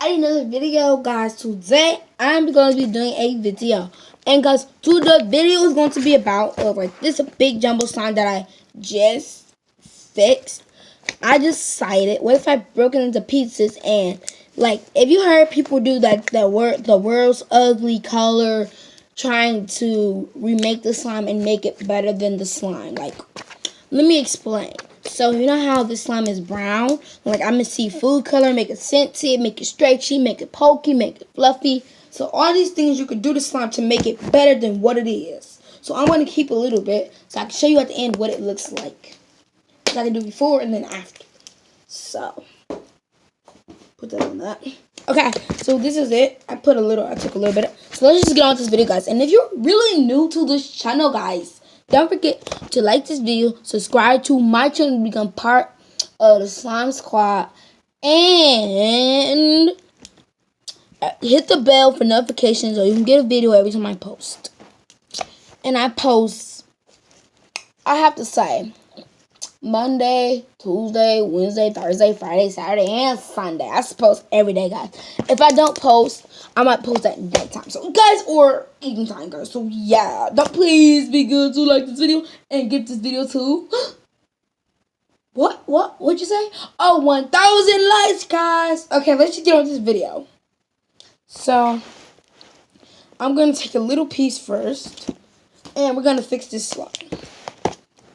at another video, guys. Today I'm going to be doing a video, and guys, the video is going to be about like this big jumbo slime that I just fixed. I decided, what if I broke it into pieces, and like if you heard people do like the world's ugly color, trying to remake the slime and make it better than the slime. Like, let me explain. So you know how this slime is brown? Like, I'm gonna see food color, make it scented, make it stretchy, make it pokey, make it fluffy. So all these things you can do to slime to make it better than what it is. So I'm gonna keep a little bit so I can show you at the end what it looks like. So I can do before and then after. So put that on that. Okay, so this is it. I took a little bit. So let's just get on with this video, guys. And if you're really new to this channel, guys, don't forget to like this video, subscribe to my channel to become part of the Slime Squad, and hit the bell for notifications so you can get a video every time I post. And I post, I have to say, Monday, Tuesday, Wednesday, Thursday, Friday, Saturday, and Sunday. I post every day, guys. If I don't post, I might post at nighttime. So, guys, or evening time, guys. So, yeah. Don't please be good to like this video and give this video to... What'd you say? Oh, 1,000 likes, guys. Okay, let's just get on with this video. So, I'm going to take a little piece first, and we're going to fix this slime.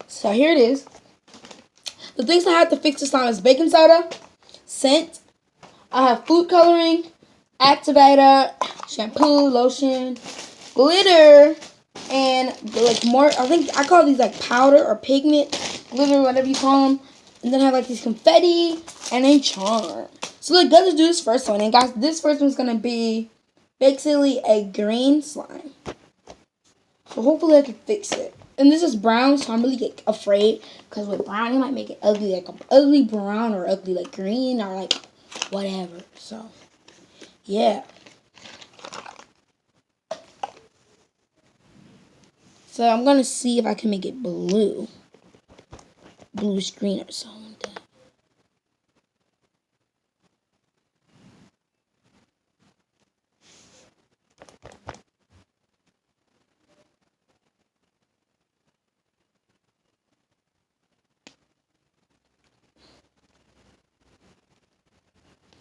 So, here it is. The things I have to fix this slime is baking soda, scent, I have food coloring, activator, shampoo, lotion, glitter, and like more, I think I call these like powder or pigment, glitter, whatever you call them. And then I have like these confetti and a charm. So like, let's do this first one. And guys, this first one's going to be basically a green slime. So hopefully I can fix it. And this is brown, so I'm really afraid, because with brown, you might make it ugly, like ugly brown or ugly like green or like whatever. So, yeah. So I'm going to see if I can make it blue. Bluish green or something like that.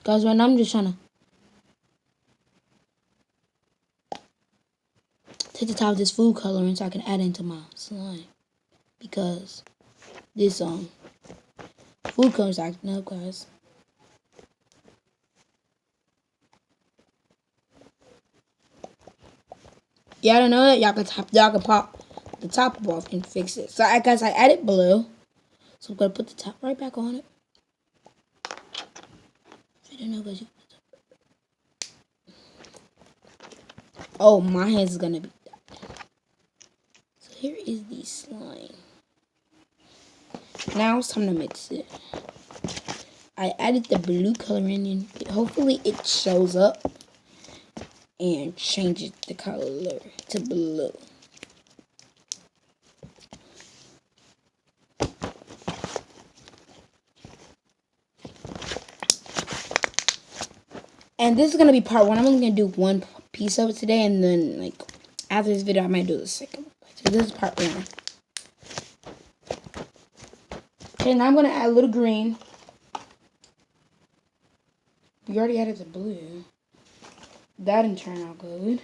Guys, right now I'm just trying to take the top of this food coloring so I can add it into my slime. Because this food color's acting up, guys. Y'all don't know that? Y'all can pop the top off and fix it. So I guess I added blue. So I'm gonna put the top right back on it. I don't know, guys. Oh, my hands is gonna be done. So here is the slime. Now it's time to mix it. I added the blue coloring in. Hopefully it shows up and changes the color to blue. And this is going to be part one. I'm only going to do one piece of it today. And then, like, after this video, I might do the second one. So this is part one. Okay, now I'm going to add a little green. We already added the blue. That didn't turn out good.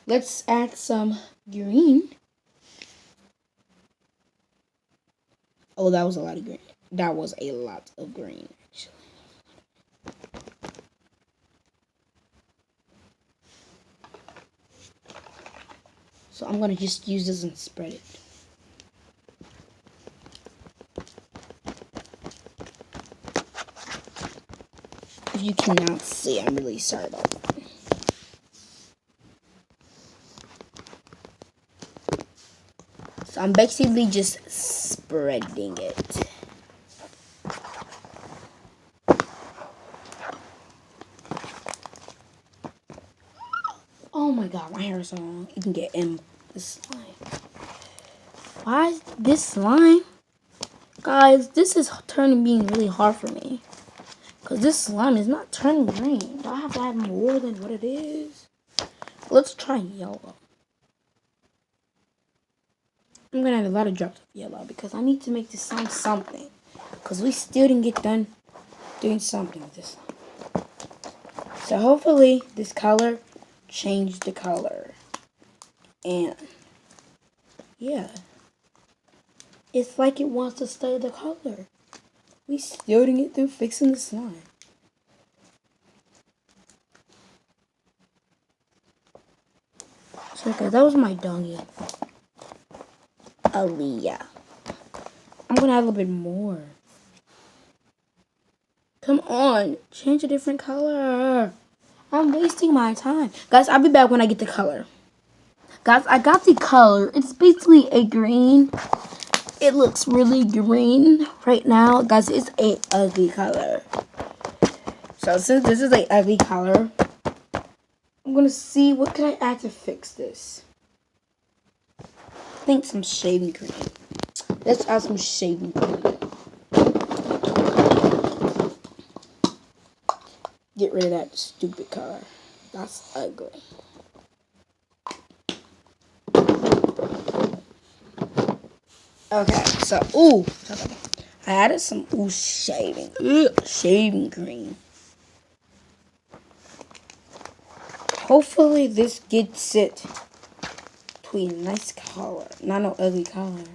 Let's add some green. Oh, that was a lot of green. That was a lot of green, actually. So I'm going to just use this and spread it. If you cannot see, I'm really sorry about that. So I'm basically just spreading it. Oh my god, my hair is so long. You can get in the slime. Why is this slime? Guys, this is being really hard for me. Because this slime is not turning green. Do I have to add more than what it is? Let's try yellow. I'm going to add a lot of drops of yellow because I need to make this slime something. Because we still didn't get done doing something with this slime. So hopefully this color changed the color. And yeah. It's like it wants to stay the color. We still didn't get through fixing the slime. So okay, that was my doggy. Aaliyah. I'm gonna add a little bit more. Come on, change a different color. I'm wasting my time. Guys, I'll be back when I get the color. Guys, I got the color. It's basically a green. It looks really green right now. Guys, it's a ugly color. So since this is a ugly color, I'm gonna see what can I add to fix this. I think some shaving cream. Let's add some shaving cream. Get rid of that stupid color. That's ugly. Okay, so I added some shaving cream. Hopefully this gets it to a nice color, not no ugly color.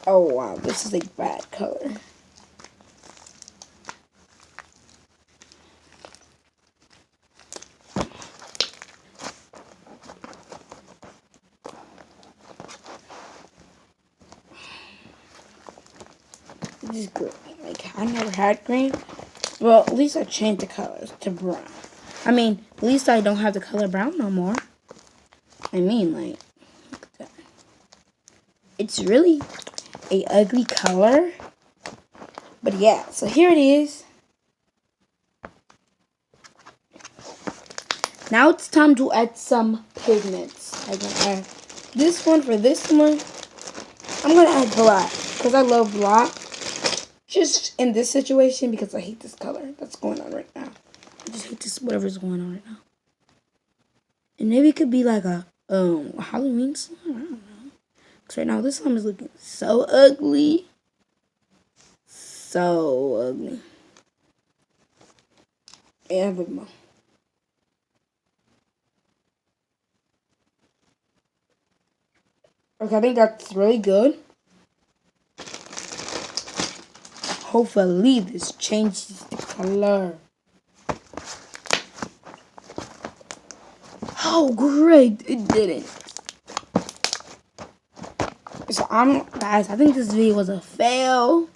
Oh wow, this is a bad color. This is green. Like, I never had green. Well, at least I changed the colors to brown. I mean, at least I don't have the color brown no more. I mean, like, look at that. It's really a ugly color. But yeah, so here it is. Now it's time to add some pigments. I'm going to add this one for this one. I'm going to add black because I love black. Just in this situation because I hate this color that's going on right now. I just hate this, whatever's going on right now. And maybe it could be like a Halloween slime. I don't know. Because right now this slime is looking so ugly. So ugly. And look more. Okay, I think that's really good. Hopefully this changes the color. Oh great, it didn't. So guys, I think this video was a fail.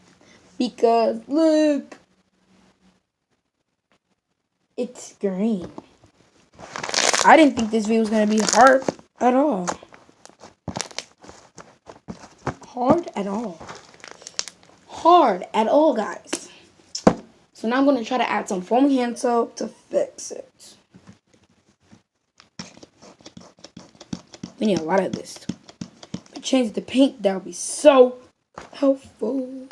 Because look. It's green. I didn't think this video was gonna be hard at all. Hard at all, guys. So now I'm going to try to add some foaming hand soap to fix it. We need a lot of this. If we change the pink, that would be so helpful.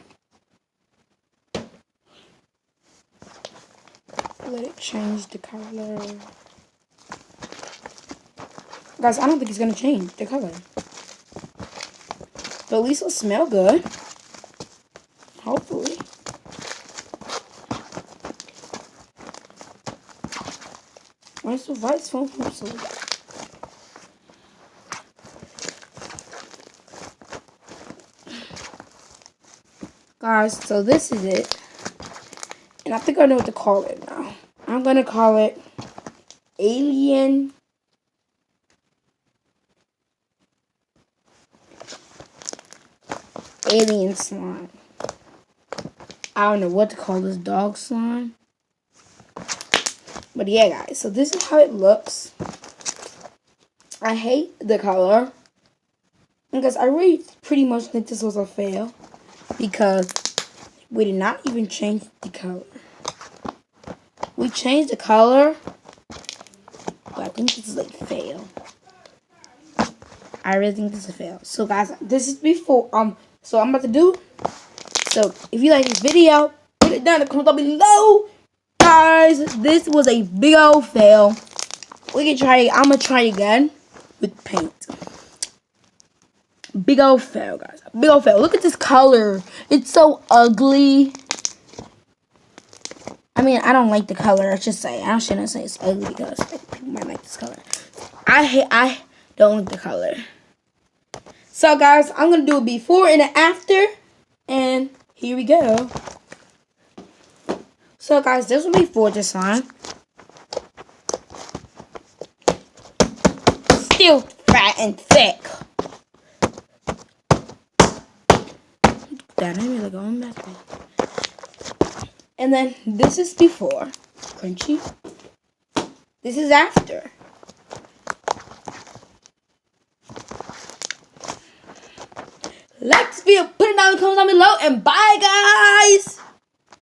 Let it change the color. Guys, I don't think it's going to change the color. But at least it'll smell good. Hopefully. Why is the white foam so bad? Guys, so this is it. And I think I know what to call it now. I'm going to call it Alien slime. I don't know what to call this dog slime. But yeah, guys, so this is how it looks. I hate the color. Because I really pretty much think this was a fail. Because we did not even change the color. We changed the color. But I think this is a fail. I really think this is a fail. So guys, this is before so I'm about to do. So if you like this video, put it down in the comments down below. Guys, this was a big old fail. We can try it. I'm gonna try again with paint. Big old fail, guys. Big old fail. Look at this color. It's so ugly. I mean, I don't like the color. I should say. I shouldn't say it's ugly because people might like this color. I don't like the color. So, guys, I'm going to do a before and an after. And here we go. So, guys, this will be before this time. Still fat and thick. That ain't really going back there. And then this is before. Crunchy. This is after. Like this video, put it down in the comments down below, and bye guys!